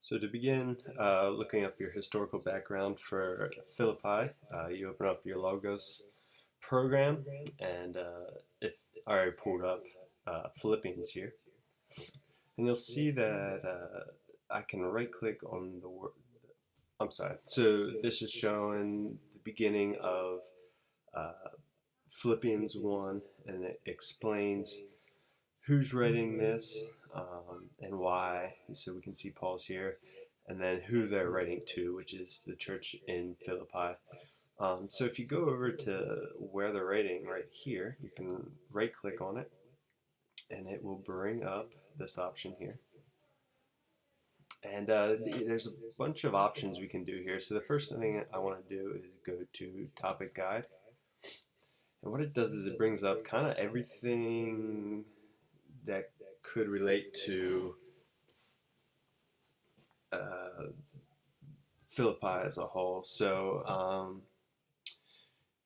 So to begin looking up your historical background for Philippi, you open up your Logos program, and if I already pulled up Philippians here, and you'll see that I can right-click on the word. I'm sorry. So this is showing the beginning of uh, Philippians 1, and it explains who's writing this and why. So we can see Paul's here, and then who they're writing to, which is the church in Philippi. So if you go over to where they're writing right here, you can right click on it, and it will bring up this option here. And there's a bunch of options we can do here. So the first thing I want to do is go to topic guide. And what it does is it brings up kind of everything that could relate to Philippi as a whole. So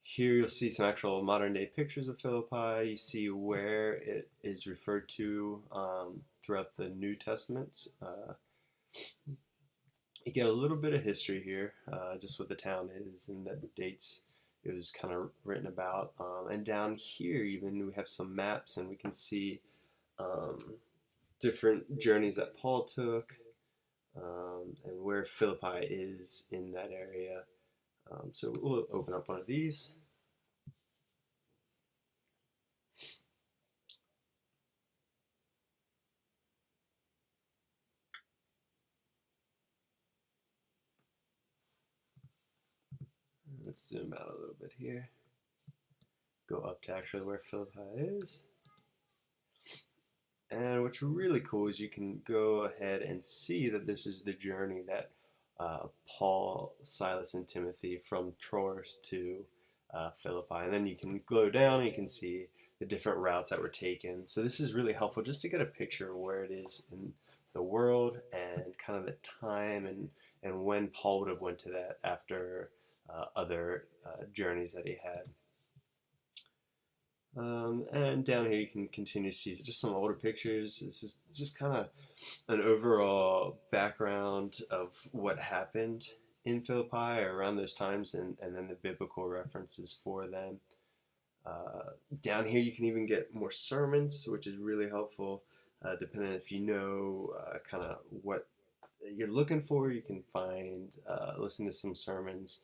here you'll see some actual modern day pictures of Philippi. You see where it is referred to throughout the New Testament. You get a little bit of history here, just what the town is and the dates it was kind of written about. And down here even we have some maps, and we can see different journeys that Paul took, and where Philippi is in that area. So we'll open up one of these. Let's zoom out a little bit here. Go up to actually where Philippi is. And what's really cool is you can go ahead and see that this is the journey that Paul, Silas, and Timothy from Troas to Philippi. And then you can go down and you can see the different routes that were taken. So this is really helpful just to get a picture of where it is in the world and kind of the time and when Paul would have went to that after other journeys that he had. And down here you can continue to see just some older pictures. This is just kind of an overall background of what happened in Philippi around those times, and then the biblical references for them. Down here you can even get more sermons, which is really helpful. Depending if you know kind of what you're looking for, you can find, listen to some sermons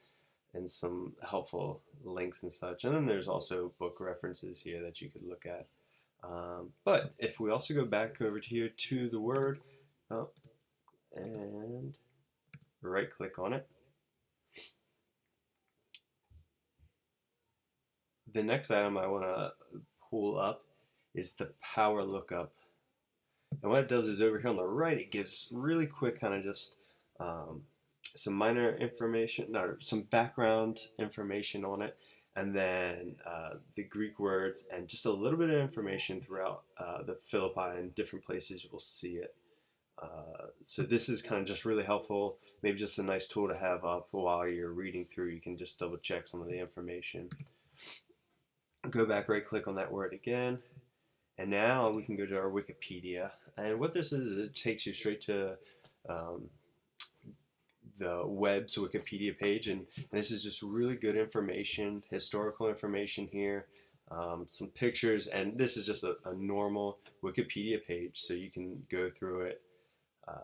and some helpful links and such. And then there's also book references here that you could look at. But if we also go back over to here to the word, and right click on it, the next item I want to pull up is the power lookup. And what it does is over here on the right, it gives really quick kind of just some minor information, or some background information on it, and then the Greek words, and just a little bit of information throughout the Philippi and different places you will see it. So this is kind of just really helpful, maybe just a nice tool to have up while you're reading through. You can just double check some of the information. Go back, right click on that word again, and now we can go to our Wikipedia. And what this is, it takes you straight to the web's Wikipedia page, and this is just really good information, historical information here, some pictures, and this is just a normal Wikipedia page, so you can go through it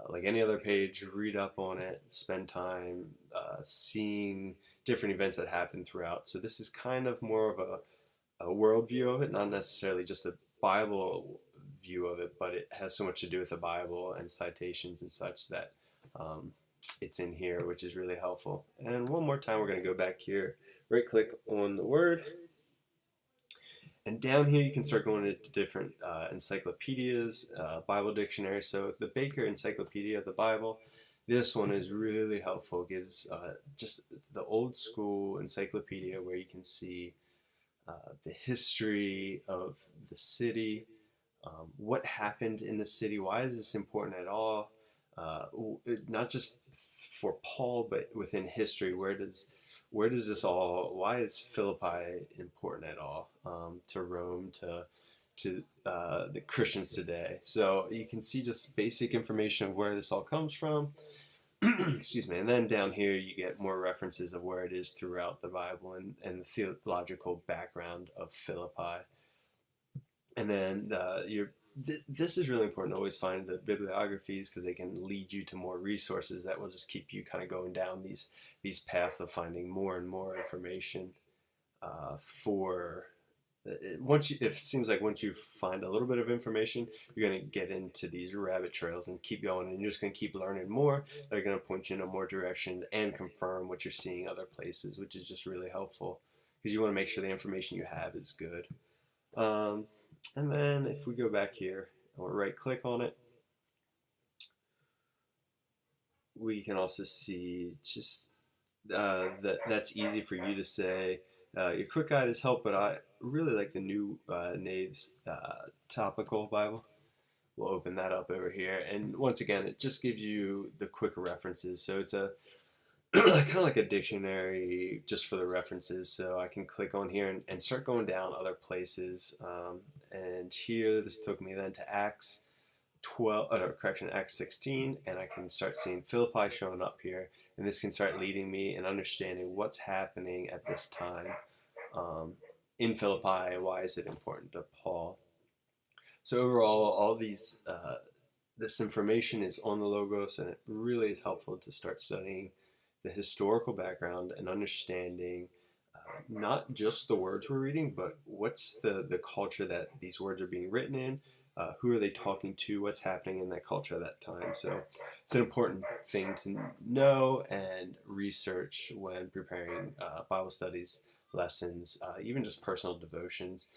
like any other page, read up on it, spend time seeing different events that happen throughout. So this is kind of more of a world view of it, not necessarily just a Bible view of it, but it has so much to do with the Bible and citations and such that it's in here, which is really helpful. And one more time, we're going to go back here, right click on the word, and down here you can start going into different encyclopedias, Bible dictionary. So the Baker Encyclopedia of the Bible, this one is really helpful. It gives just the old school encyclopedia where you can see the history of the city, what happened in the city, why is this important at all, not just for Paul, but within history, where does this all, why is Philippi important at all to Rome, to the Christians today? So you can see just basic information of where this all comes from. Excuse me. And then down here you get more references of where it is throughout the Bible and the theological background of Philippi. And then this is really important to always find the bibliographies because they can lead you to more resources that will just keep you kind of going down these paths of finding more and more information for it seems like once you find a little bit of information, you're going to get into these rabbit trails and keep going, and you're just going to keep learning more. They're going to point you in a more direction and confirm what you're seeing other places, which is just really helpful because you want to make sure the information you have is good. And then if we go back here and we'll right click on it, we can also see just that's easy for you to say. Your quick guide is help, but I really like the new Nave's topical Bible. We'll open that up over here, and once again, it just gives you the quick references. So it's a kind of like a dictionary just for the references. So I can click on here and start going down other places. And here, this took me then to Acts 16, and I can start seeing Philippi showing up here, and this can start leading me and understanding what's happening at this time in Philippi and why is it important to Paul. So overall, all these this information is on the Logos, and it really is helpful to start studying the historical background and understanding not just the words we're reading, but what's the culture that these words are being written in. Who are they talking to? What's happening in that culture at that time? So it's an important thing to know and research when preparing Bible studies, lessons, even just personal devotions.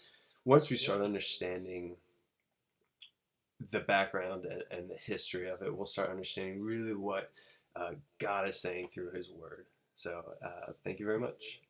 Once we start understanding the background and the history of it, we'll start understanding really what God is saying through His Word. So thank you very much.